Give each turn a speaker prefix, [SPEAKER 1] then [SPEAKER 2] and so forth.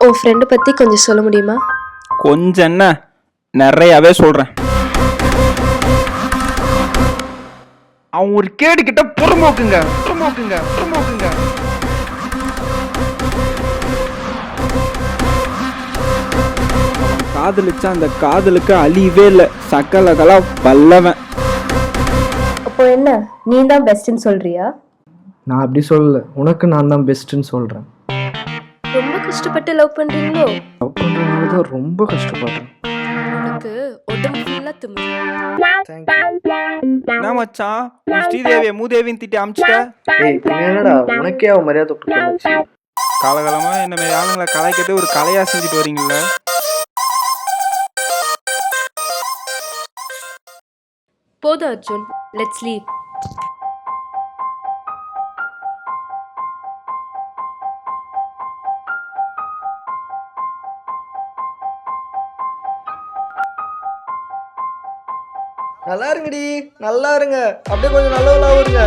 [SPEAKER 1] உன் ஃப்ரெண்டை பற்றி கொஞ்சம் சொல்ல முடியுமா?
[SPEAKER 2] கொஞ்சம் என்ன, நிறையாவே சொல்கிறேன். அவன் ஒரு கேடு கிட்ட புறம்போக்குங்க. காதலிச்சா அந்த காதலுக்கு அழிவே இல்லை, சக்கலகலா வல்லவன்.
[SPEAKER 1] அப்போ என்ன, நீ தான் பெஸ்ட்னு சொல்றியா?
[SPEAKER 3] நான் அப்படி சொல்லல, உனக்கு நான் தான் பெஸ்ட்டுன்னு சொல்கிறேன்.
[SPEAKER 1] ரொம்ப கஷ்டப்பட்டு லவ் பண்ணுறீங்களோ?
[SPEAKER 3] லவ் பண்ணுறதுனால தான் ரொம்ப கஷ்டப்படுறேன்.
[SPEAKER 1] உனக்கு உடம்பு ஃபுல்லாக திமிரு.
[SPEAKER 2] என்ன மச்சான், உன் ஸ்ரீதேவியை மூதேவின்னு திட்டி அமிச்சிட்ட?
[SPEAKER 3] ஏய் என்னடா உனக்கே அவன் மரியாதை விட்டு போச்சு.
[SPEAKER 2] காலகாலமாக என்ன மாதிரி ஆளுங்களை கலாய்க்கிறது ஒரு கலையாக செஞ்சுட்டு வரீங்கள.
[SPEAKER 1] போதும் அர்ஜுன், லெட்ஸ் லீவ்.
[SPEAKER 3] நல்லா இருங்கடி, நல்லா இருங்க, அப்படியே கொஞ்சம் நல்லவளாவும் இருங்க.